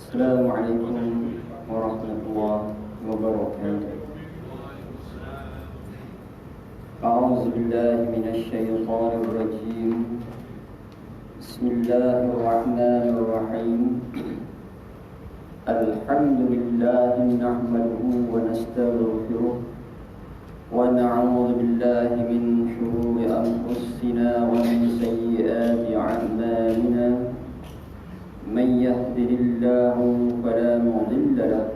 Assalamualaikum warahmatullahi wabarakatuh. A'udzu billahi minasy syaithanir rajim. Bismillahirrahmanirrahim. Alhamdulillahi nahmaduhu wa nastaghfiruh wa na'udzu billahi min shururi anfusina wa min sayyiati a'malina. من يهده الله فلا مضل له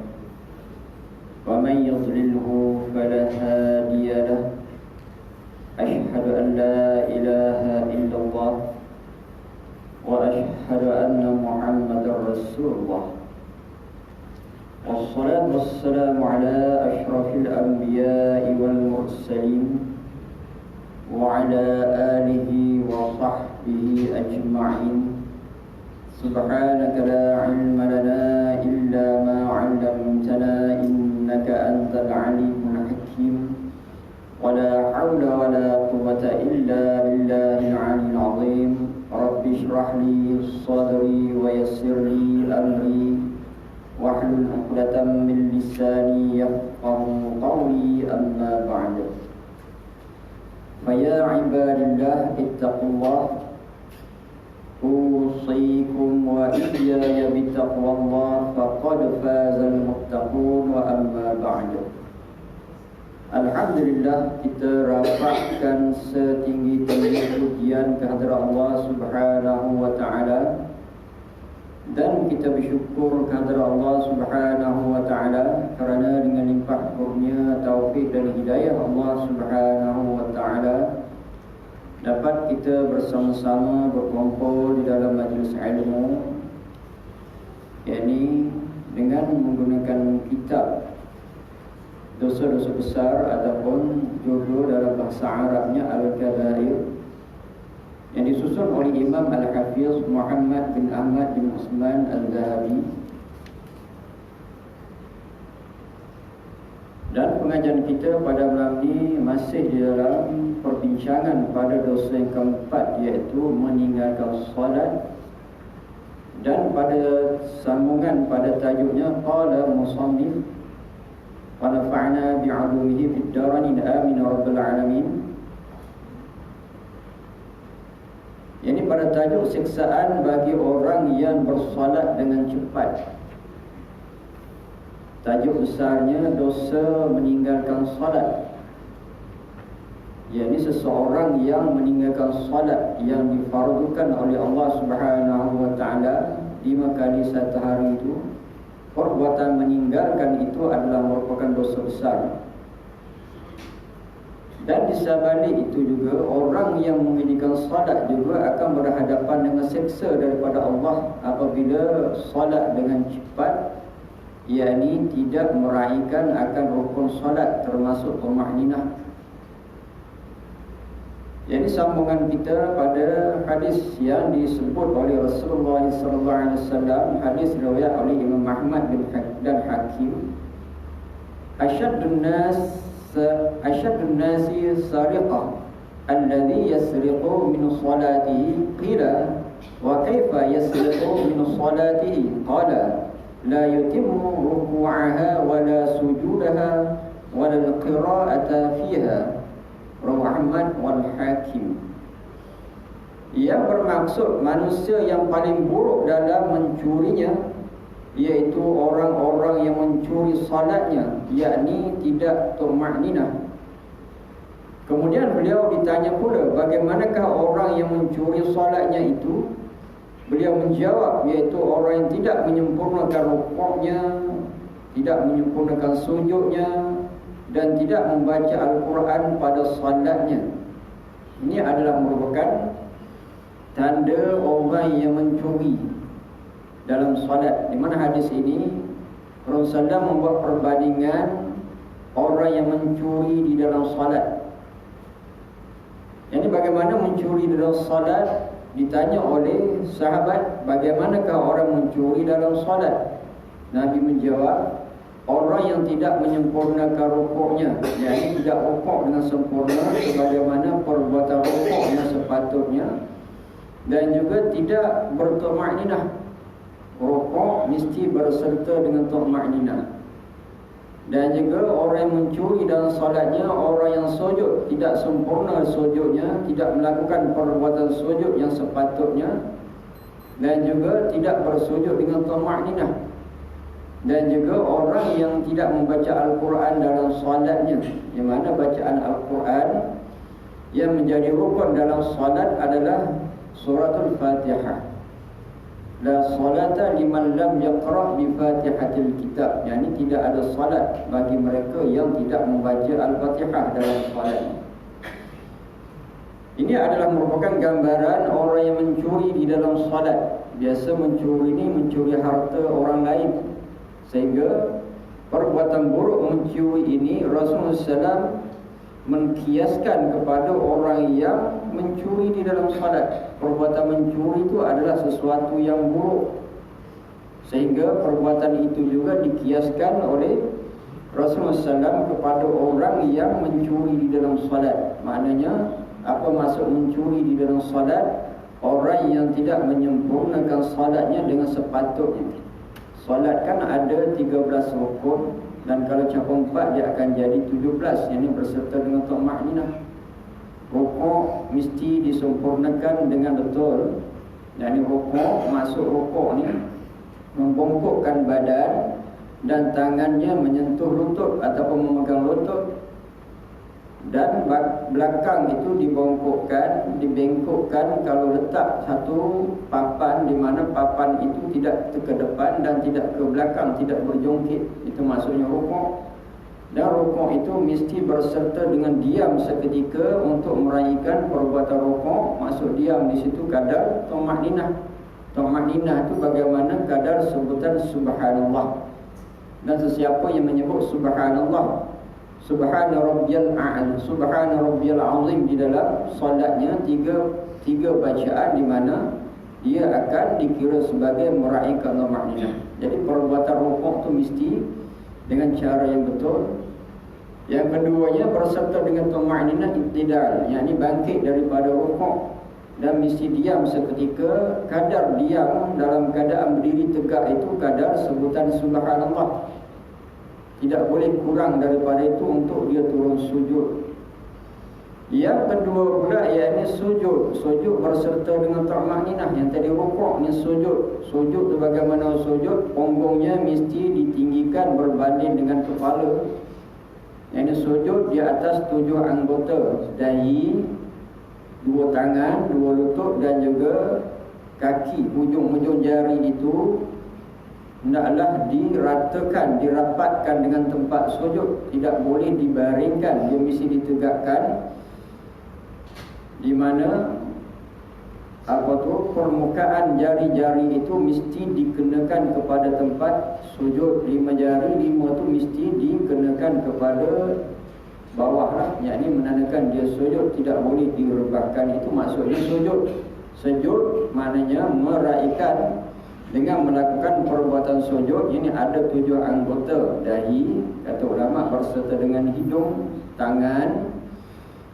ومن يضلله فلا هادي له أشهد أن لا إله إلا الله وأشهد أن محمدا رسول الله والصلاة والسلام على أشرف الأنبياء والمرسلين وعلى آله وصحبه أجمعين. سبحانك لا علم لنا إلا ما علمتنا إنك أنت العليم الحكيم ولا حول ولا قوة إلا بالله العلي العظيم. رب اشرح لي صدري ويسر لي أمري واحلل عقدة من لساني يفقهوا قولي. أما بعد فيا عباد الله اتقوا الله أوصيكم وإياي بتقوى الله فقد فاز المتقون. وأما بعد. Alhamdulillah, kita rapatkan setinggi-tinggi pujian kehadrat Allah Subhanahu wa taala dan kita bersyukur kehadrat Allah Subhanahu wa taala kerana dengan limpah kurnia, taufik dan hidayah Allah Subhanahu wa taala dapat kita bersama-sama berkumpul di dalam majlis ilmu, yakni dengan menggunakan kitab Dosa-dosa Besar ataupun judul dalam bahasa Arabnya Al-Kabair, yang disusun oleh Imam Al-Hafiz Muhammad bin Ahmad bin Usman Al-Zahabi. Dan pengajian kita pada malam ini masih di dalam perbincangan pada dosa yang keempat, iaitu meninggalkan solat. Dan pada sambungan pada tajuknya qala musannif wa nafa'na bi'ulumihi fid darain amin rabbal alamin. Ini pada tajuk siksaan bagi orang yang bersolat dengan cepat. Tajuk besarnya dosa meninggalkan solat, yakni seseorang yang meninggalkan solat yang difardukan oleh Allah Subhanahu wa taala 5 kali satu hari itu, perbuatan meninggalkan itu adalah merupakan dosa besar. Dan di sebalik itu juga, orang yang meninggalkan solat juga akan berhadapan dengan siksa daripada Allah apabila solat dengan cepat, yakni tidak meraihkan akan rukun solat termasuk tumaninah. Jadi sambungan kita pada hadis yang disebut oleh Rasulullah SAW, hadis riwayat oleh Imam Ahmad bin dan Hakim. Asyaddun nasi sariqah alladhi yasriqu min salatihi. Qila wa kaifa yasriqu min salatihi? Qala la yutimmu ruku'aha wa la sujudaha wa la qira'ata fiha. Rawahu Ahmad wal Hakim. Yang bermaksud manusia yang paling buruk dalam mencurinya, iaitu orang-orang yang mencuri salatnya, yakni tidak tumakninah. Kemudian beliau ditanya pula, bagaimanakah orang yang mencuri salatnya itu? Beliau menjawab, iaitu orang yang tidak menyempurnakan rukuknya, tidak menyempurnakan sujudnya, dan tidak membaca Al-Quran pada salatnya. Ini adalah merupakan tanda orang yang mencuri dalam salat. Di mana hadis ini Rasulullah membuat perbandingan orang yang mencuri di dalam salat. Jadi bagaimana mencuri di dalam salat? Ditanya oleh sahabat, bagaimanakah orang mencuri dalam salat? Nabi menjawab, orang yang tidak menyempurnakan rukuknya, yakni tidak rukuk dengan sempurna sebagaimana perbuatan rukuknya sepatutnya, dan juga tidak bertumakninah. rukuk mesti berserta dengan tumaninah. Dan juga orang yang mencuri dalam solatnya, orang yang sujud tidak sempurna sujudnya, tidak melakukan perbuatan sujud yang sepatutnya, dan juga tidak bersujud dengan tumaninah. Dan juga orang yang tidak membaca Al-Quran dalam solatnya, di mana bacaan Al-Quran yang menjadi rukun dalam solat adalah suratul Fatihah. La salata liman lam yaqra' bi Fatihatil Kitab. Yani tidak ada salat bagi mereka yang tidak membaca Al-Fatihah dalam salat. Ini adalah merupakan gambaran orang yang mencuri di dalam salat. Biasa mencuri ini mencuri harta orang lain. Sehingga perbuatan buruk mencuri ini Rasulullah SAW mengkiaskan kepada orang yang mencuri di dalam salat. Perbuatan mencuri itu adalah sesuatu yang buruk, sehingga perbuatan itu juga dikiaskan oleh Rasulullah SAW kepada orang yang mencuri di dalam salat. Maknanya apa maksud mencuri di dalam salat? Orang yang tidak menyempurnakan salatnya dengan sepatutnya. Salat kan ada 13 rukun, dan kalau campur 4 dia akan jadi 17, yang ini berserta dengan tumaninah. Rukuk mesti disempurnakan dengan betul. Jadi rukuk, masuk rukuk ni membongkokkan badan dan tangannya menyentuh lutut ataupun memegang lutut, dan belakang itu dibengkokkan kalau letak satu papan, di mana papan itu tidak ke depan dan tidak ke belakang, tidak berjongkit. Itu maksudnya rukuk. Dan rukuk itu mesti berserta dengan diam seketika untuk meraihkan perbuatan rukuk. Maksud diam di situ kadar tumaninah. Tumaninah itu bagaimana kadar sebutan subhanallah. Dan sesiapa yang menyebut subhanallah, subhana rabbiyal a'la, subhana rabbiyal azim di dalam solatnya, tiga bacaan di mana dia akan dikira sebagai meraihkan tumaninah. Jadi perbuatan rukuk itu mesti dengan cara yang betul. Yang keduanya berserta dengan tumaninah iktidal, yakni bangkit daripada rukuk, dan mesti diam seketika. Kadar diam dalam keadaan berdiri tegak itu kadar sebutan subhanallah. Tidak boleh kurang daripada itu untuk dia turun sujud. Yang kedua pula yakni sujud. Sujud berserta dengan tumaninah. Yang tadi rukuk, ni sujud. Sujud tu bagaimana sujud? Punggungnya mesti ditinggikan berbanding dengan kepala. Yang sujud di atas 7 anggota: dahi, 2 tangan, 2 lutut dan juga kaki. Hujung-hujung jari itu hendaklah diratakan, dirapatkan dengan tempat sujud. Tidak boleh dibaringkan, dia mesti ditegakkan, di mana permukaan jari-jari itu mesti dikenakan kepada tempat sujud. 5 jari, 5 itu mesti dikenakan kepada bawah lah, yakni menandakan dia sujud, tidak boleh direbahkan. Itu maksudnya sujud. Sujud maknanya meraihkan dengan melakukan perbuatan sujud. Ini ada 7 anggota: dahi, kata ulama, berserta dengan hidung, tangan,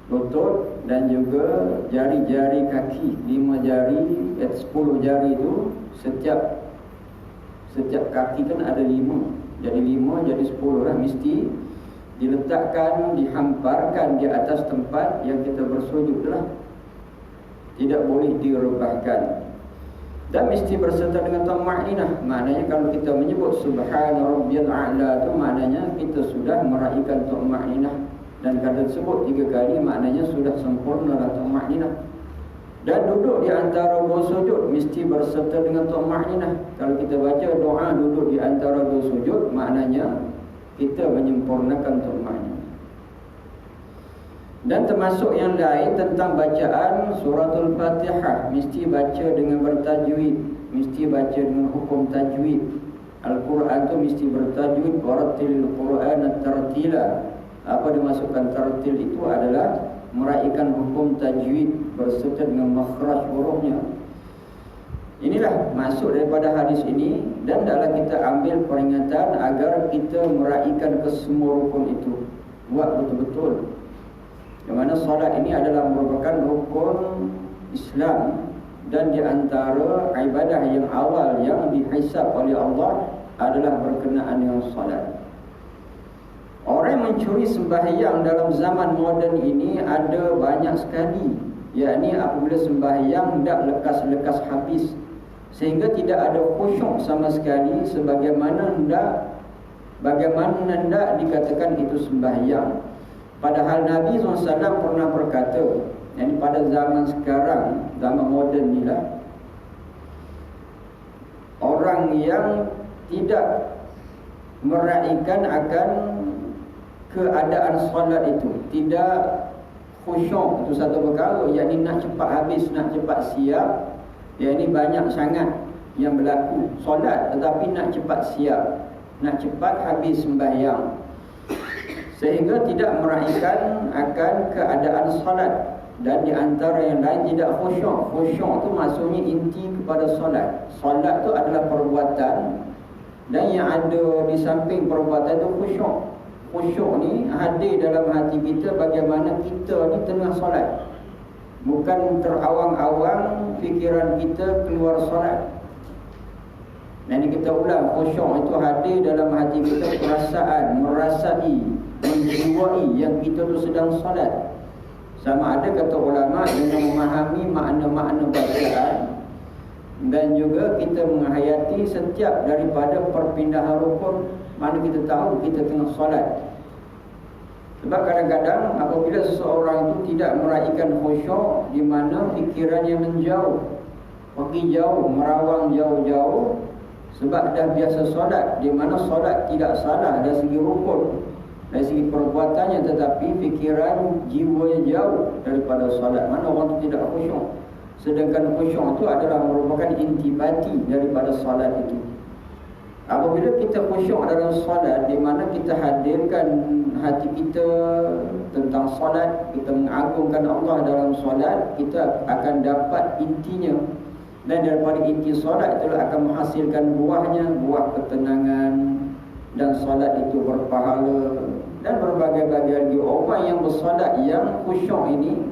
lutut dan juga jari-jari kaki. 5 jari, 10 jari itu setiap kaki kan ada 5. Jadi 5 jadi 10 lah. Mesti diletakkan, dihamparkan di atas tempat yang kita bersujud lah. Tidak boleh direbahkan. Dan mesti berserta dengan tumaninah. Maknanya kalau kita menyebut subhana rabbiyal a'la itu maknanya kita sudah meraihkan tumaninah. Dan kalau disebut 3 kali maknanya sudah sempurna tumaninah. Dan duduk di antara 2 sujud mesti berserta dengan tumaninah. Kalau kita baca doa duduk di antara 2 sujud, maknanya kita menyempurnakan tumaninah. Dan termasuk yang lain tentang bacaan suratul Fatihah, mesti baca dengan bertajwid, mesti baca dengan hukum tajwid. Al-Quran tu mesti bertajwid, warattilil Qur'ana tartila. Apa dimasukkan tartil itu adalah meraihkan hukum tajwid berserta dengan makhraj hurufnya. Inilah maksud daripada hadis ini, dan adalah kita ambil peringatan agar kita meraihkan kesemua rukun itu. Buat betul-betul. Yang mana solat ini adalah merupakan rukun Islam, dan di antara ibadah yang awal yang dihisab oleh Allah adalah berkenaan dengan solat. Orang yang mencuri sembahyang dalam zaman moden ini ada banyak sekali, yakni apabila sembahyang tidak lekas-lekas habis sehingga tidak ada khusyuk sama sekali, bagaimana hendak dikatakan itu sembahyang. Padahal Nabi SAW pernah berkata, yang pada zaman sekarang, zaman moden ni lah, orang yang tidak meraihkan akan keadaan solat itu, tidak khusyuk, itu satu perkara, yakni nak cepat habis, nak cepat siap. Yakni banyak sangat yang berlaku solat tetapi nak cepat siap, nak cepat habis sembahyang, sehingga tidak meraihkan akan keadaan solat. Dan di antara yang lain tidak khusyuk. Khusyuk tu maksudnya inti kepada solat. Solat tu adalah perbuatan, dan yang ada di samping perbuatan tu khusyuk. Khusyuk ni hadir dalam hati kita bagaimana kita ni tengah solat, bukan terawang-awang fikiran kita keluar solat. Dan kita ulang, khusyuk itu hadir dalam hati kita, perasaan, merasai, menjiwai yang kita tu sedang solat. Sama ada kata ulama dengan memahami makna-makna bacaan, dan juga kita menghayati setiap daripada perpindahan rukun, mana kita tahu kita tengah solat. Sebab kadang-kadang apabila seseorang itu tidak meraihkan khusyuk, di mana fikirannya menjauh, pergi jauh, merawang jauh-jauh, sebab dah biasa solat, di mana solat tidak salah dari segi rukun, dari segi perbuatannya, tetapi fikiran jiwanya jauh daripada solat, mana orang itu tidak khusyuk. Sedangkan khusyuk itu adalah merupakan intibati daripada solat itu. Apabila kita khusyuk dalam solat, di mana kita hadirkan hati kita tentang solat, kita mengagungkan Allah dalam solat, kita akan dapat intinya. Dan daripada inti solat itulah akan menghasilkan buahnya, buah ketenangan, dan solat itu berpahala. Dan berbagai-bagai lagi orang yang bersolat yang khusyuk ini,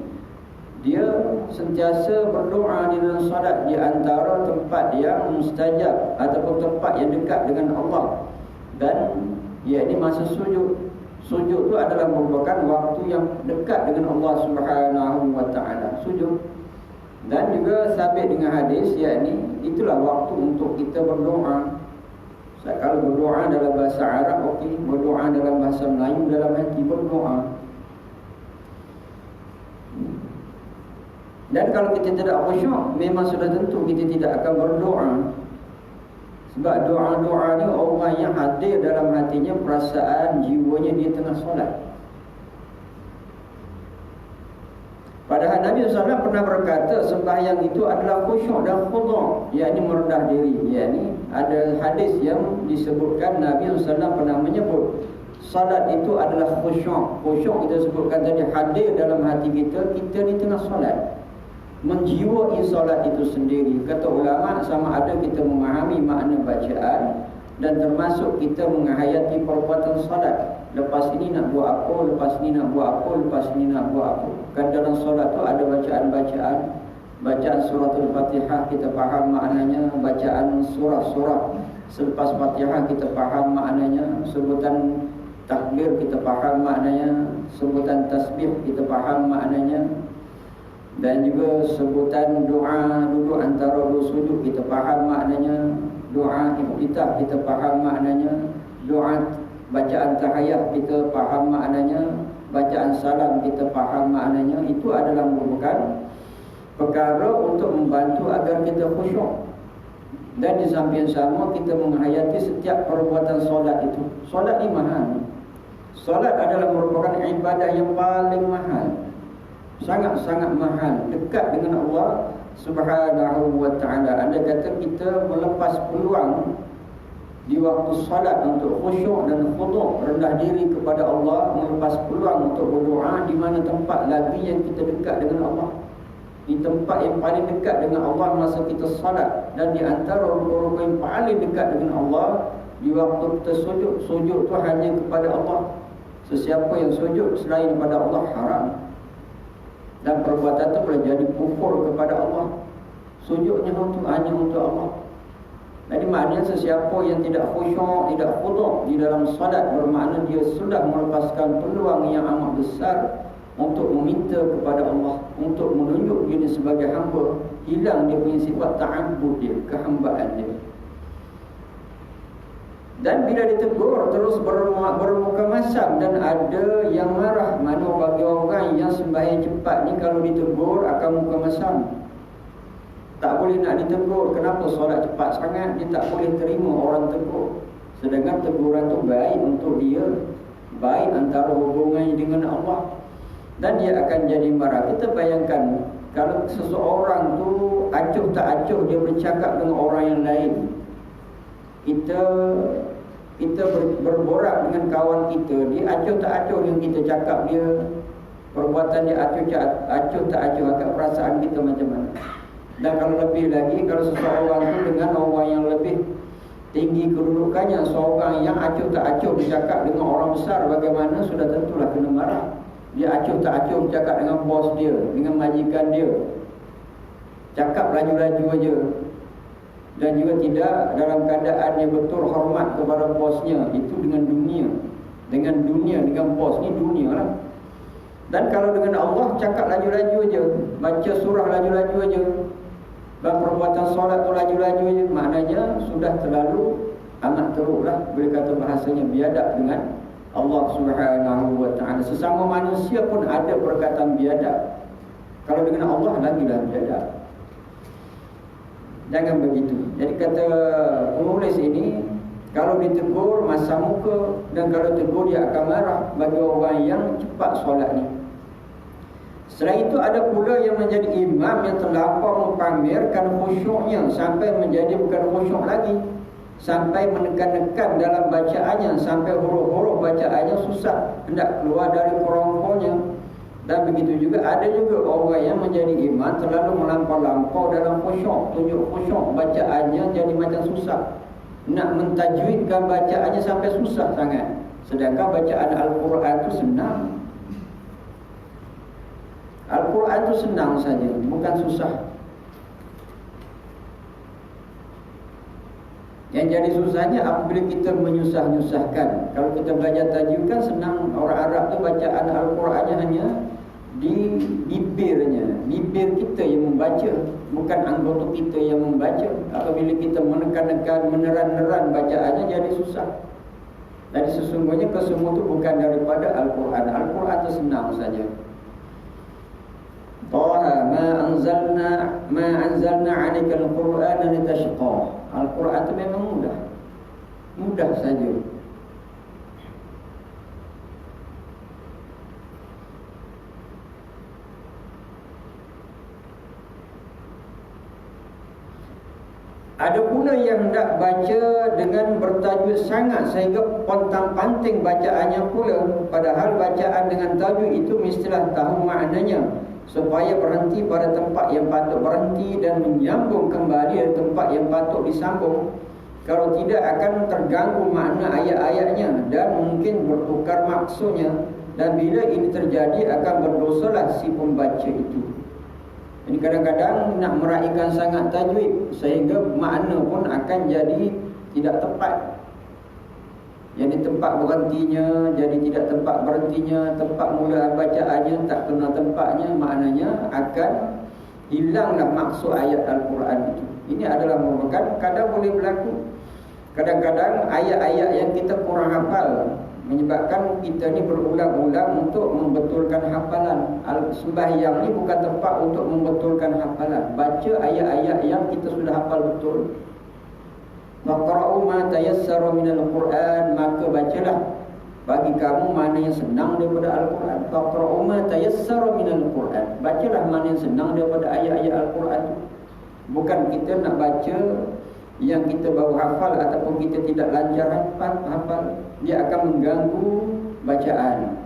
dia sentiasa berdoa di dalam solat, di antara tempat yang mustajab ataupun tempat yang dekat dengan Allah. Dan yakni masa sujud. Sujud itu adalah merupakan waktu yang dekat dengan Allah Subhanahu wa taala, sujud. Dan juga sabit dengan hadis, yakni itulah waktu untuk kita berdoa. Kalau berdoa dalam bahasa Arab okey, berdoa dalam bahasa Melayu dalam hati berdoa. Dan kalau kita tidak khusyuk, memang sudah tentu kita tidak akan berdoa. Sebab doa-doa ni orang yang hadir dalam hatinya, perasaan jiwanya dia tengah solat. Padahal Nabi SAW pernah berkata sembahyang itu adalah khusyuk dan khudu', yakni merendah diri. Yakni ada hadis yang disebutkan Nabi SAW pernah menyebut salat itu adalah khusyuk. Khusyuk kita sebutkan tadi hadir dalam hati kita, kita ni tengah solat, menjiwai solat itu sendiri. Kata ulama, sama ada kita memahami makna bacaan dan termasuk kita menghayati perbuatan solat. Lepas ini nak buat apa, lepas ini nak buat apa, lepas ini nak buat apa. Kan dalam solat tu ada bacaan-bacaan. Bacaan suratul Fatihah kita faham maknanya, bacaan surah-surah selepas Fatihah kita faham maknanya, sebutan takbir kita faham maknanya, sebutan tasbih kita faham maknanya, dan juga sebutan doa duduk antara dua sujud kita faham maknanya, doa iftitah kita faham maknanya, doa bacaan tahiyat kita faham maknanya, bacaan salam kita faham maknanya. Itu adalah merupakan perkara untuk membantu agar kita khusyuk. Dan di samping sama kita menghayati setiap perbuatan solat itu. Solat ni mahal. Solat adalah merupakan ibadah yang paling mahal, sangat-sangat mahal, dekat dengan Allah Subhanahu wa ta'ala. Anda kata kita melepas peluang di waktu salat untuk khusyuk dan khudu', rendah diri kepada Allah, melepas peluang untuk berdoa, di mana tempat lagi yang kita dekat dengan Allah. Di tempat yang paling dekat dengan Allah masa kita salat, dan di antara rukun-rukun yang paling dekat dengan Allah di waktu kita sujud. Sujud tu hanya kepada Allah. Sesiapa yang sujud selain daripada Allah haram, dan perbuatan itu boleh jadi kufur kepada Allah. Sujudnya hanya untuk Allah. Jadi maknanya sesiapa yang tidak khusyuk, tidak khudu' di dalam salat, bermakna dia sudah melepaskan peluang yang amat besar untuk meminta kepada Allah, untuk menunjuk diri sebagai hamba. Hilang dia punya sifat ta'abbud dia, kehambaan dia. Dan bila ditegur terus bermuka masam, dan ada yang marah. Mana bagi orang yang sembahyang cepat ni, kalau ditegur akan muka masam. Tak boleh nak ditegur. Kenapa solat cepat sangat? Dia tak boleh terima orang tegur. Sedangkan teguran tu baik untuk dia, baik antara hubungannya dengan Allah. Dan dia akan jadi marah. Kita bayangkan kalau seseorang tu acuh tak acuh dia bercakap dengan orang yang lain. Kita berborak dengan kawan kita, dia acuh tak acuh dengan kita cakap dia, perbuatan dia acuh tak acuh, agak perasaan kita macam mana. Dan kalau lebih lagi, kalau seseorang tu dengan orang yang lebih tinggi kedudukannya, seorang yang acuh tak acuh bercakap dengan orang besar, bagaimana, sudah tentulah kena marah. Dia acuh tak acuh bercakap dengan bos dia, dengan majikan dia, cakap laju-laju aja, dan juga tidak dalam keadaan yang betul hormat kepada bosnya. Itu dengan dunia, dengan bos ni dunia lah. Dan kalau dengan Allah, cakap laju-laju aja, baca surah laju-laju aja, dan perbuatan solat tu laju-laju aja, maknanya sudah terlalu amat teruk lah. Boleh kata bahasanya biadab dengan Allah Subhanahu wa ta'ala. Sesama manusia pun ada perkataan biadab, kalau dengan Allah lagilah biadab. Jangan begitu. Jadi kata penulis ini, kalau ditegur masam muka, dan kalau tegur dia akan marah, bagi orang yang cepat solat ni. Selain itu ada pula yang menjadi imam yang terlampau mempamerkan khusyuknya sampai menjadi bukan khusyuk lagi, sampai menekan-nekan dalam bacaannya, sampai huruf-huruf bacaannya susah, hendak keluar dari kerongkonnya. Dan begitu juga ada juga orang yang menjadi imam terlalu melampau-lampau dalam khusyuk, tunjuk khusyuk, bacaannya jadi macam susah, nak mentajwidkan bacaannya sampai susah sangat. Sedangkan bacaan Al-Quran itu senang. Al-Quran itu senang saja, bukan susah. Yang jadi susahnya apabila kita menyusah-nyusahkan. Kalau kita belajar tajwid kan senang. Orang Arab tu bacaan Al-Qurannya hanya di bibir kita yang membaca, bukan anggota kita yang membaca. Apabila kita menekan-nekan, meneran-neran bacaannya, jadi susah. Jadi sesungguhnya kesemua itu bukan daripada Al-Quran. Al-Quran itu senang saja. Taha ma anzalna 'alaikal Qur'ana litashqa. Al-Quran itu memang mudah saja. Ada pula yang hendak baca dengan bertajwid sangat sehingga pontang-panting bacaannya pula, padahal bacaan dengan tajwid itu mestilah tahu maknanya, supaya berhenti pada tempat yang patut berhenti dan menyambung kembali dari tempat yang patut disambung. Kalau tidak akan terganggu makna ayat-ayatnya dan mungkin bertukar maksudnya, dan bila ini terjadi akan berdosalah si pembaca itu. Ini kadang-kadang nak meraihkan sangat tajwid sehingga makna pun akan jadi tidak tepat. Jadi tempat berhentinya jadi tidak tempat berhentinya, tempat mula bacaannya tak kena tempatnya, maknanya akan hilanglah maksud ayat Al-Quran itu. Ini adalah merupakan kadang boleh berlaku. Kadang-kadang ayat-ayat yang kita kurang hafal menyebabkan kita ni berulang-ulang untuk membetulkan hafalan. Sembahyang ni bukan tempat untuk membetulkan hafalan. Baca ayat-ayat yang kita sudah hafal betul. Waqra'u ma tayassara minal Qur'an, maka bacalah bagi kamu mana yang senang daripada Al-Quran. Waqra'u ma tayassara minal Qur'an, bacalah mana yang senang daripada ayat-ayat Al-Quran. Bukan kita nak baca yang kita baru hafal ataupun kita tidak lancar hafal. Dia akan mengganggu bacaan,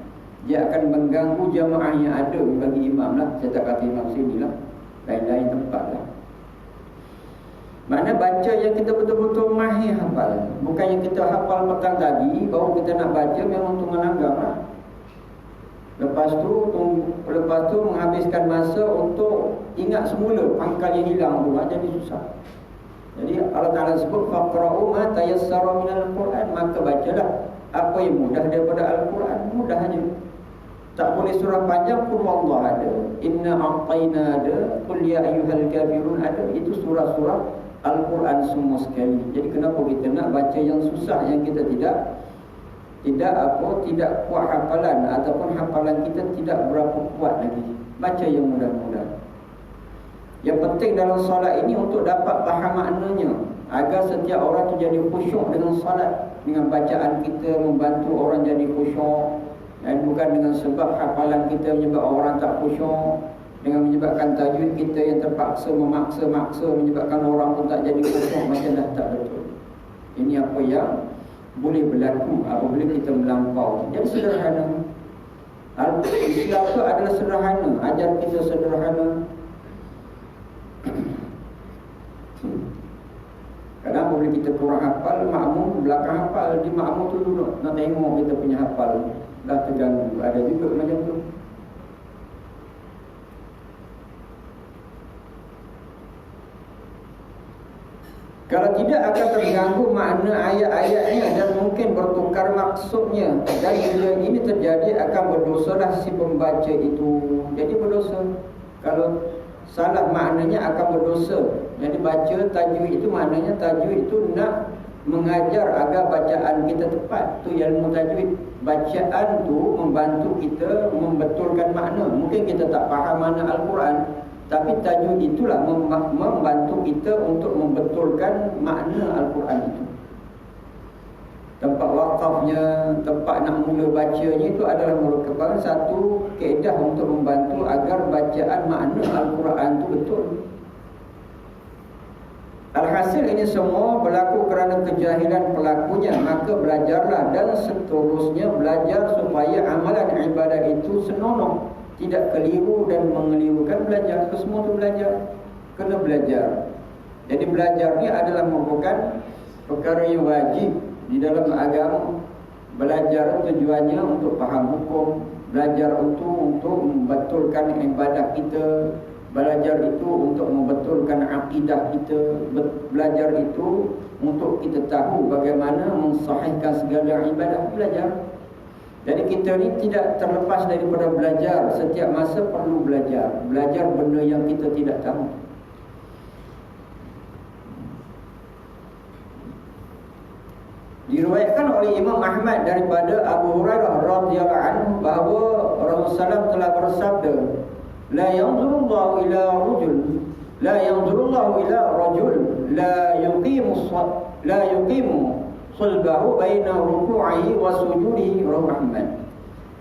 dia akan mengganggu jamaah yang ada bagi imam lah. Saya tak kata imam sini lah, lain-lain tempat lah. Mana baca yang kita betul-betul mahir hafal, bukan yang kita hafal petang tadi baru kita nak baca, memang tu melanggar lah. Lepas tu menghabiskan masa untuk ingat semula pangkal yang hilang tu, jadi susah. Jadi Allah Ta'ala sebut faqra'u ma tayassara minal Quran, maka bacalah apa yang mudah daripada Al-Quran, mudah aja. Tak boleh surah panjang pun Allah ada, inna a'tayna ada, qul ya ayyuhal kafirun ada. Itu surah-surah Al-Quran semua sekali. Jadi kenapa kita nak baca yang susah, yang kita tidak kuat hafalan, ataupun hafalan kita tidak berapa kuat lagi. Baca yang mudah-mudah. Yang penting dalam solat ini untuk dapat faham maknanya, agar setiap orang tu jadi khusyuk dengan solat, dengan bacaan kita membantu orang jadi khusyuk, dan bukan dengan sebab hafalan kita menyebab orang tak khusyuk, dengan menyebabkan tajwid kita yang terpaksa memaksa-maksa menyebabkan orang pun tak jadi khusyuk. Macam dah tak betul. Ini apa yang boleh berlaku apabila kita melampau. Jadi sederhana. Islam itu adalah sederhana, ajar kita sederhana. Kadang apabila kita kurang hafal, makmum belakang hafal, di makmum tu duduk nak tengok kita punya hafal, dah terganggu. Ada juga macam tu. Kalau tidak akan terganggu makna ayat-ayatnya dan mungkin bertukar maksudnya. Dan bila ini terjadi akan berdosalah si pembaca itu. Jadi berdosa. Kalau salah maknanya akan berdosa. Jadi baca tajwid itu maknanya tajwid itu nak mengajar agar bacaan kita tepat. Itu ilmu tajwid. Bacaan tu membantu kita membetulkan makna. Mungkin kita tak faham makna Al-Quran, tapi tajwid itulah membantu kita untuk membetulkan makna Al-Quran itu. Tempat wakafnya, tempat nak mula bacanya itu adalah merupakan satu kaedah untuk membantu agar bacaan makna Al-Quran itu betul. Alhasil ini semua berlaku kerana kejahilan pelakunya, maka belajarlah dan seterusnya belajar supaya amalan ibadah itu senonoh, tidak keliru dan mengelirukan. Belajar, semua itu belajar, kena belajar. Jadi belajar ni adalah merupakan perkara yang wajib di dalam agama. Belajar tujuannya untuk faham hukum, belajar untuk membetulkan ibadah kita, belajar itu untuk membetulkan akidah kita, belajar itu untuk kita tahu bagaimana mensahihkan segala ibadah. Belajar. Jadi kita ni tidak terlepas daripada belajar. Setiap masa perlu belajar. Belajar benda yang kita tidak tahu. Diriwayatkan oleh Imam Ahmad daripada Abu Hurairah radhiyallahu anhu bahawa Rasulullah telah bersabda, La yanzurullahu ila rajul la yuqimu sulbahu baina ruku'ihi wa sujudihi, rawahu Ahmad.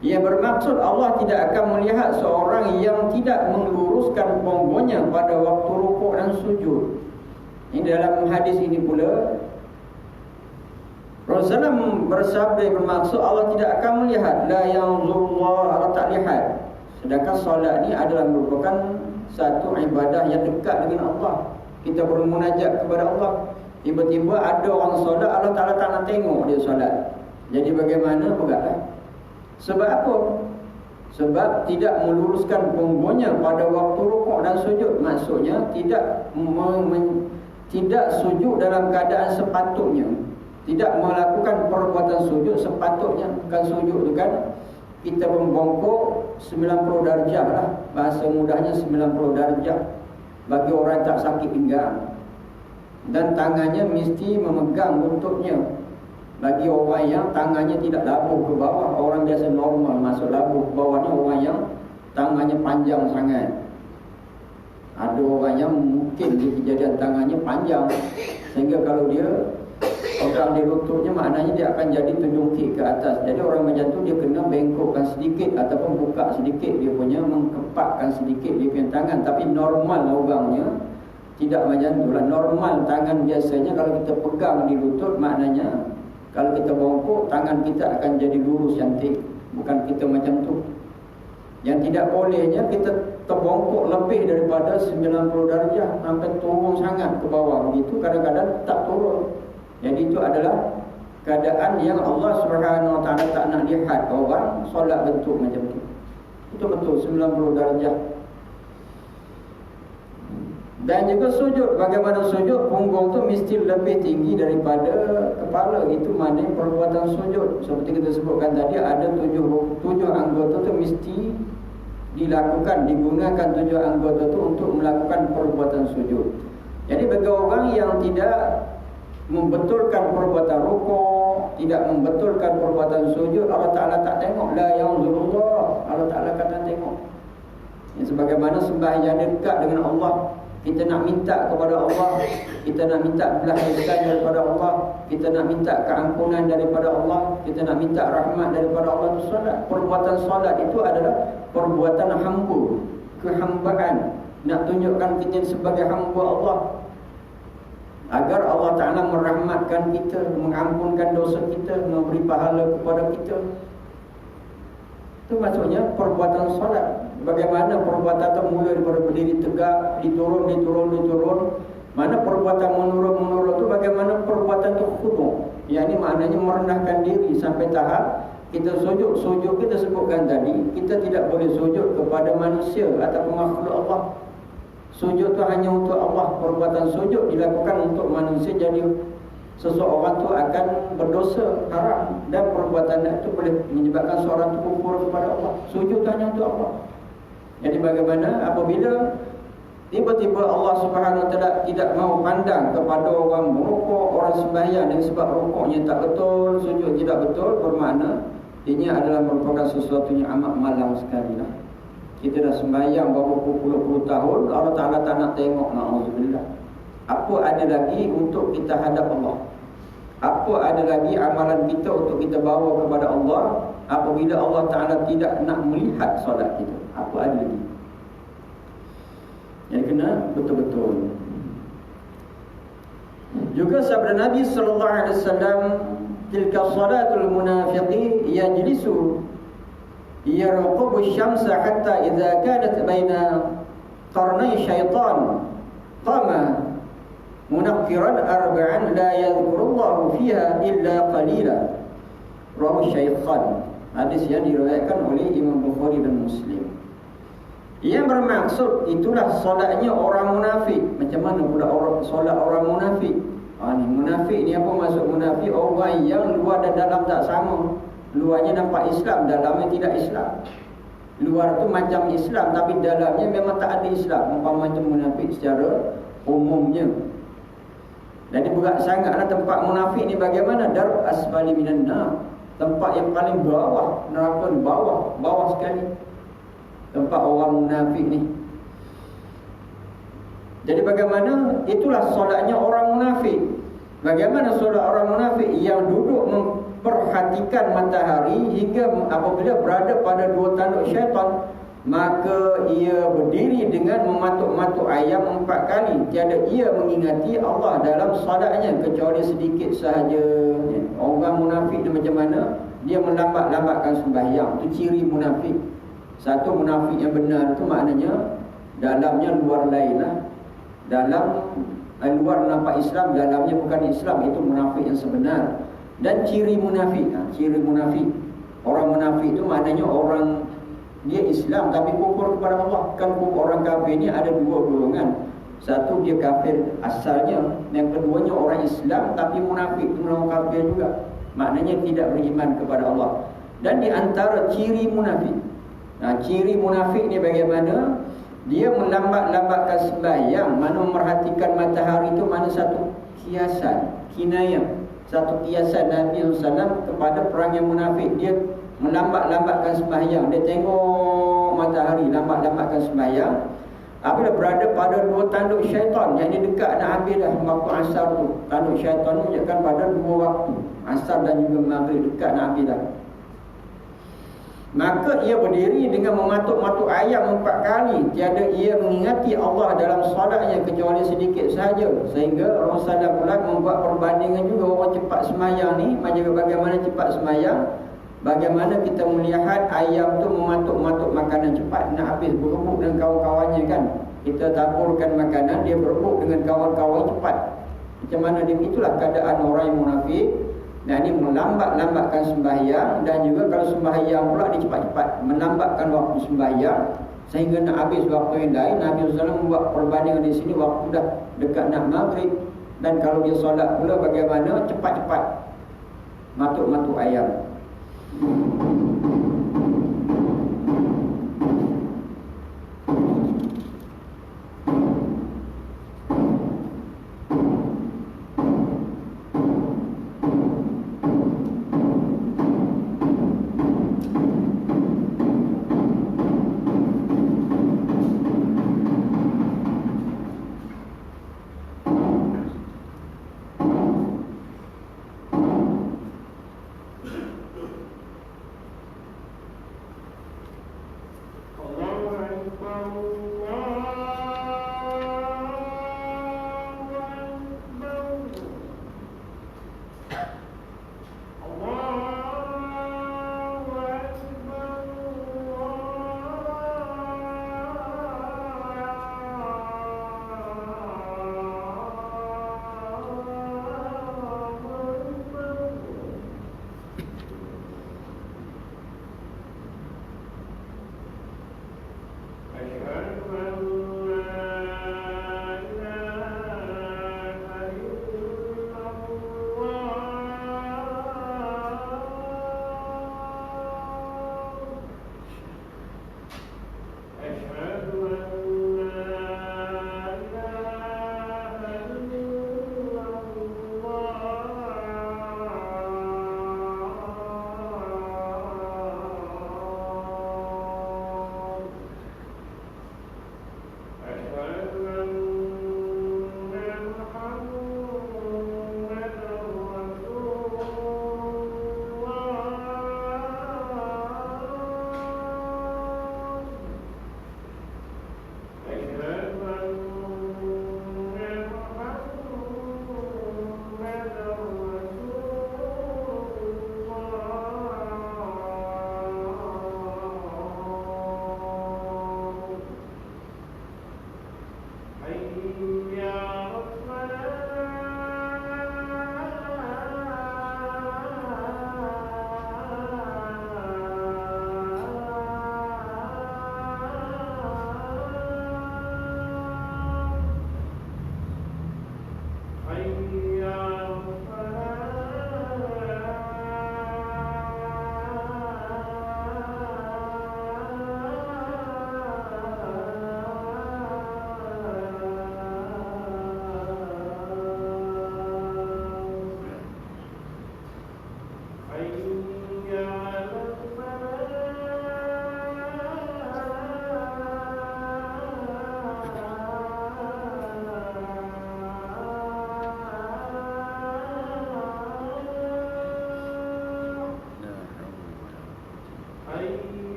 Ia bermaksud Allah tidak akan melihat seorang yang tidak meluruskan punggungnya pada waktu rukuk dan sujud. Ini dalam hadis ini pula Rasulullah bersabda bermaksud Allah tidak akan melihat, la yanzurullah, Allah tak lihat. Sedangkan solat ni adalah merupakan satu ibadah yang dekat dengan Allah. Kita bermunajat kepada Allah. Tiba-tiba ada orang solat, Allah Ta'ala tak nak tengok dia solat. Jadi bagaimana? Pegatlah. Sebab apa? Sebab tidak meluruskan punggungnya pada waktu rukuk dan sujud. Maksudnya tidak sujud dalam keadaan sepatutnya. Tidak melakukan perbuatan sujud sepatutnya. Bukan sujud tu kan kita membongkok 90 darjah lah. Bahasa mudahnya 90 darjah bagi orang tak sakit pinggang. Dan tangannya mesti memegang lututnya. Bagi orang yang tangannya tidak labuh ke bawah, orang biasa normal masuk labuh ke bawah ni orang yang tangannya panjang sangat. Ada orang yang mungkin kejadian tangannya panjang sehingga kalau dia pegang di lututnya, maknanya dia akan jadi terjungkit ke atas. Jadi orang macam tu dia kena bengkokkan sedikit ataupun buka sedikit dia punya, mengkepakkan sedikit dia punya tangan. Tapi normal lubangnya tidak macam tu lah. Normal tangan biasanya kalau kita pegang di lutut, maknanya kalau kita bongkok tangan kita akan jadi lurus cantik. Bukan kita macam tu. Yang tidak bolehnya kita terbongkok lebih daripada 90 darjah sampai turun sangat ke bawah. Begitu kadang-kadang tak turun. Jadi itu adalah keadaan yang Allah Subhanahu Wa Taala tak nak lihat orang solat bentuk macam tu. Itu betul 90 darjah. Dan juga sujud, bagaimana sujud, punggung tu mesti lebih tinggi daripada kepala. Itu maknanya perbuatan sujud. Seperti kita sebutkan tadi, ada tujuh anggota tu mesti dilakukan, digunakan 7 anggota tu untuk melakukan perbuatan sujud. Jadi bagi orang yang tidak membetulkan perbuatan rukuk, tidak membetulkan perbuatan sujud, Allah Ta'ala tak tengok. La yanzurullah, Allah Ta'ala kata tengok. Sebagaimana sembahyang dekat dengan Allah, kita nak minta kepada Allah, kita nak minta belas kasihan daripada Allah, kita nak minta keampunan daripada Allah, kita nak minta rahmat daripada Allah, itu solat. Perbuatan solat itu adalah perbuatan hamba, kehambaan, nak tunjukkan kita sebagai hamba Allah, agar Allah Ta'ala merahmatkan kita, mengampunkan dosa kita, memberi pahala kepada kita. Itu maksudnya perbuatan solat. Bagaimana perbuatan itu mula daripada berdiri tegak, diturun. Mana perbuatan menurun itu bagaimana perbuatan itu khudu'. Yang ini maknanya merendahkan diri sampai tahap kita sujud. Sujud kita sebutkan tadi, kita tidak boleh sujud kepada manusia ataupun makhluk Allah. Sujud itu hanya untuk Allah. Perbuatan sujud dilakukan untuk manusia, jadi seseorang itu akan berdosa haram, dan perbuatan itu boleh menyebabkan seorang itu kufur kepada Allah. Sujud itu hanya untuk Allah. Jadi bagaimana apabila tiba-tiba Allah Subhanahu Wa Taala tidak mau pandang kepada orang merukuk, orang sembahyang dengan sebab rukuknya tak betul, sujud tidak betul, bermakna ini adalah merupakan sesuatu yang amat malang sekali lah. Kita dah sembahyang berapa puluh tahun, Allah Ta'ala tak nak tengok, na'udzubillah. Apa ada lagi untuk kita hadap Allah? Apa ada lagi amalan kita untuk kita bawa kepada Allah apabila Allah Ta'ala tidak nak melihat solat kita? Apa ada lagi? Yang kena betul-betul. Juga sabda Nabi sallallahu alaihi wasallam, tilka salatul munafiqi yajlisu yarqubu asy-syamsa hatta idza kanat baina qarnay syaitan qama munaqqiran arba'an la yadhkurullahu fiha illa qalila. Rawi Syaikhan. Hadis yang diriwayatkan oleh Imam Bukhari dan Muslim. Yang bermaksud itulah solatnya orang munafik. Macam mana pula solat orang munafik? Ni munafik ni apa maksud munafik? Orang yang luar dan dalam tak sama. Luarnya nampak Islam, dalamnya tidak Islam. Luar tu macam Islam tapi dalamnya memang tak ada Islam. Macam munafik secara umumnya. Jadi berat sangatlah tempat munafik ni bagaimana? Dar asfali minan nar. Tempat yang paling bawah, neraka ni bawah sekali. Tempat orang munafik ni. Jadi bagaimana? Itulah solatnya orang munafik. Bagaimana solat orang munafik? Yang duduk memperhatikan matahari hingga apabila berada pada 2 tanduk syaitan, maka ia berdiri dengan mematuk-matuk ayam 4 kali. Tiada ia mengingati Allah dalam solatnya kecuali sedikit sahaja. Orang munafik ni macam mana? Dia melambat-lambatkan sembahyang. Itu ciri munafik. Satu munafik yang benar tu maknanya dalamnya luar lain lah. Dalam luar nampak Islam, dalamnya bukan Islam. Itu munafik yang sebenar. Dan ciri munafik, ciri munafik, orang munafik itu maknanya orang dia Islam tapi kufur kepada Allah. Kan orang kafir ni ada 2 golongan. Satu dia kafir asalnya, yang keduanya orang Islam tapi munafik, itu orang kafir juga. Maknanya tidak beriman kepada Allah. Dan di antara ciri munafik, ciri munafik ni bagaimana? Dia melambat-lambatkan sembahyang, mana memerhatikan matahari itu mana satu kiasan, kinayah, satu kiasan Nabi SAW kepada perang yang munafik. Dia melambat-lambatkan sembahyang. Dia tengok matahari, lambat-lambatkan sembahyang. Apabila berada pada 2 tanduk syaitan, yang dia dekat nak habis dah waktu asar tu. Tanduk syaitan tu menunjukkan pada 2 waktu, asar dan juga maghrib, dekat nak habis dah. Maka ia berdiri dengan mematuk-matuk ayam 4 kali. Tiada ia mengingati Allah dalam solatnya kecuali sedikit sahaja. Sehingga Rasulullah pula membuat perbandingan juga orang cepat semayang ni, bagaimana cepat semayang, bagaimana kita melihat ayam tu mematuk-matuk makanan cepat, nak habis, berebut dengan kawan-kawannya kan. Kita taburkan makanan, dia berebut dengan kawan-kawan cepat. Macam mana dia? Itulah keadaan orang yang munafik. Dan ini melambat-lambatkan sembahyang. Dan juga kalau sembahyang pula dia cepat-cepat. melambatkan waktu sembahyang sehingga nak habis waktu yang lain. Nabi SAW membuat perbandingan di sini, waktu dah dekat nak maghrib, dan kalau dia solat pula bagaimana? Cepat-cepat matuk-matuk ayam.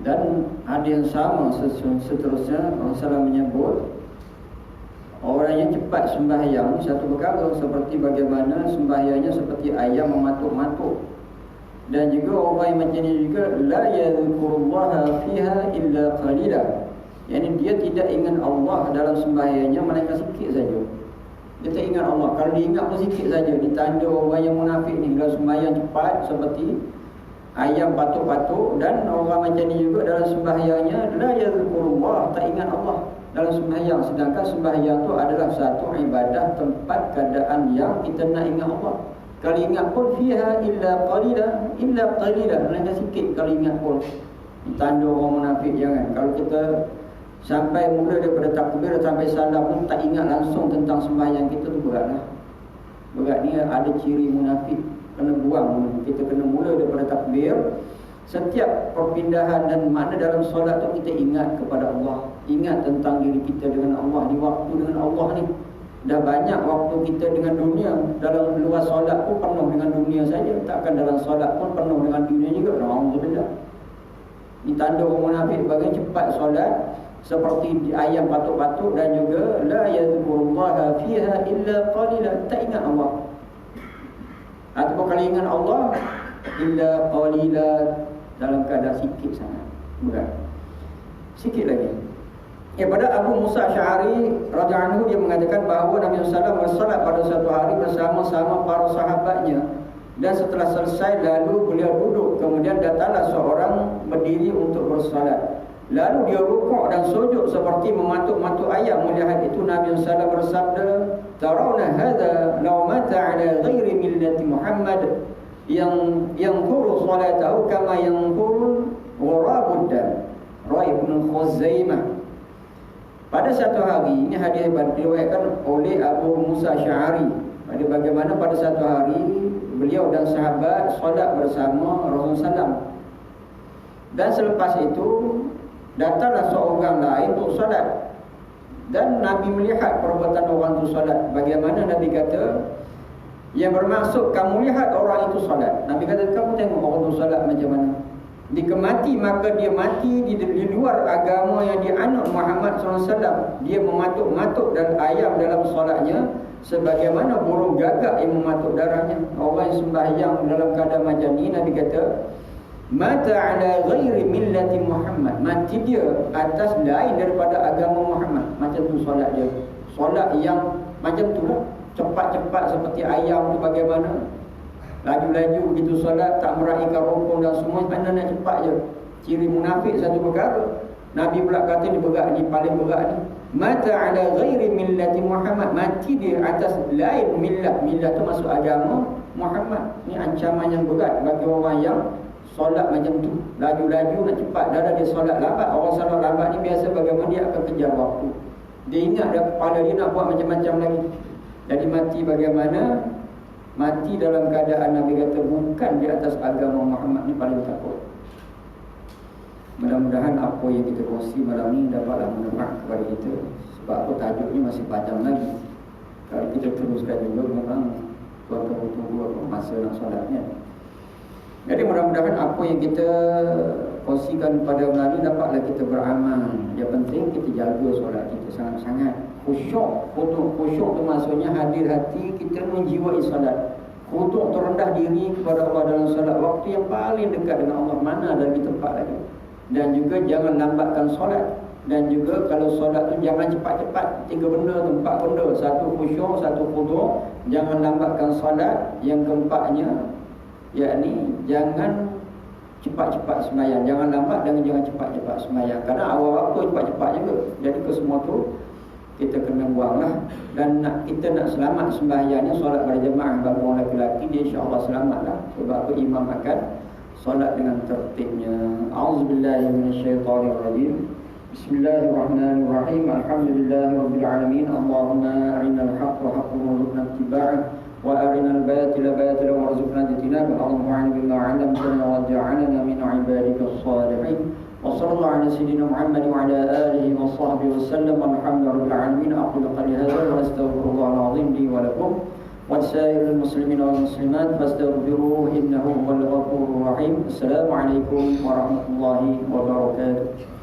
Dan ada yang sama seterusnya, Rasulullah menyebut orang yang cepat sembahyang satu perkara, seperti bagaimana sembahyangnya seperti ayam mematuk-matuk. Dan juga orang yang macam ni juga la yadhkurullaha fiha illa qalila, yakni dia tidak ingat Allah dalam sembahyangnya melainkan sikit saja. Dia tak ingat Allah. Kalau dia ingat pun sikit saja. Ditanda orang yang munafik ni dalam sembahyang cepat seperti ayam patuk-patuk. Dan orang macam ni juga dalam sembahyangnya la yadhkurullah, tak ingat Allah dalam sembahyang. Sedangkan sembahyang tu adalah satu ibadah tempat keadaan yang kita nak ingat Allah. Kalau ingat pun fiha illa qalila, melainkan sikit kalau ingat pun. Tanda orang munafik jangan. Kalau kita sampai mula daripada takbir sampai salam pun tak ingat langsung tentang sembahyang kita, tu beratlah. Berat ni ada ciri munafik, kena buang. Kita kena mula daripada takbir Setiap perpindahan dan mana dalam solat tu kita ingat kepada Allah, ingat tentang diri kita dengan Allah, di waktu dengan Allah ni. Dah banyak waktu kita dengan dunia. Dalam luar solat pun penuh dengan dunia saja, takkan dalam solat pun penuh dengan dunia juga. Alhamdulillah. Ini tanda orang munafik bagi cepat solat seperti ayam patuk-patuk, dan juga la yadhkurullaha fiha illa qalila, tak ingat Allah. Ataupun kalau ingat Allah illa qalila, dalam keadaan sikit sangat. Bukan. Sikit lagi. Pada Abu Musa Asy'ari radhiyallahu anhu, dia mengatakan bahawa Nabi SAW bersolat pada satu hari bersama-sama para sahabatnya, dan setelah selesai lalu beliau duduk, kemudian datanglah seorang berdiri untuk bersolat. Lalu dia rukuk dan sujud seperti mematuk-matuk ayam. Melihat itu Nabi SAW bersabda, "Tarawna hadza law mata ala ghairi millati Muhammad yang huru salatahu kama yang huru ghurabud dam." Ibnu Khuzaimah. Pada satu hari, ini hadis diriwayatkan oleh Abu Musa Asy'ari. Bagaimana pada satu hari beliau dan sahabat solat bersama Rasulullah SAW. Dan selepas itu datanglah seorang lain untuk solat, dan Nabi melihat perbuatan orang itu solat. Bagaimana Nabi kata, yang bermaksud kamu lihat orang itu solat. Nabi kata, kamu tengok orang itu solat macam mana. Jika mati, maka dia mati di luar agama yang dianut Muhammad SAW. Dia mematuk-matuk dan ayam dalam solatnya, sebagaimana burung gagak yang mematuk darahnya. Orang yang sembahyang dalam keadaan macam ni, Nabi kata, mata ala ghairi millati Muhammad, mati dia atas lain daripada agama Muhammad. Macam tu solat dia. Solat yang macam tu lah, cepat-cepat seperti ayam tu bagaimana, laju-laju begitu solat, tak meraihkan rukun dan semua, mana nak cepat je. Ciri munafik satu perkara. Nabi pula kata ni berat ni, paling berat ni. Mata ala ghairi millati Muhammad, mati dia atas lain millah. Millah tu masuk agama Muhammad. Ni ancaman yang berat bagi orang yang solat macam tu, laju-laju nak cepat. Dah dia solat lambat. Orang solat lambat ni biasa bagaimana dia akan kejar waktu. Dia ingat dah kepala dia nak buat macam-macam lagi. Jadi mati bagaimana? Mati dalam keadaan Nabi kata bukan di atas agama Muhammad, ni paling takut. Mudah-mudahan apa yang kita kongsi malam ni dapatlah menemak kepada kita. Sebab apa, tajuknya masih panjang lagi. Kalau kita teruskan juga memang tuan-tuan tunggu masa nak solatnya. Jadi mudah-mudahan apa yang kita kongsikan pada malam ni dapatlah kita beramal. Yang penting kita jaga solat kita sangat-sangat. Khusyuk. Khusyuk tu maksudnya hadir hati kita menjiwai solat. Khusyuk tu rendah diri kepada Allah dalam solat. Waktu yang paling dekat dengan Allah, mana ada lebih tempat lagi. Dan juga jangan lambatkan solat. Dan juga kalau solat tu jangan cepat-cepat. 3 benda tu, 4 benda. Satu khusyuk, satu khudu'. Jangan lambatkan solat. Yang keempatnya, yakni jangan cepat-cepat sembahyang. Jangan lambat dan jangan cepat-cepat sembahyang. Karena awal waktu cepat-cepat juga. Jadi kesemua tu kita kena buanglah. Dan kita nak selamat sembahyangnya, solat berjemaah bagi orang lelaki, dia insya-Allah selamatlah. Sebab imam akan solat dengan tertibnya. A'udzubillahi minasyaitonirrajim. Bismillahirrahmanirrahim. Alhamdulillahirabbil alamin. Allahumma arinal haqqa haqqan warzuqna ittiba'ah wa arinal batila batilan warzuqna ijtinabah. Allahumma a'inna bima 'allamtana waj'alna min 'ibadikas shalihin. Wa sallallahu ala sayyidina Muhammad wa ala alihi wa sahbihi wa sallam. Alhamdulillahirabbil alamin. Aqulu qali hadza wa astaghfirullahal azim li wa lakum wa lisa'iril muslimin wal muslimat fastaghfiruhu innahu huwal ghafurur rahim. Assalamu alaikum warahmatullahi wabarakatuh.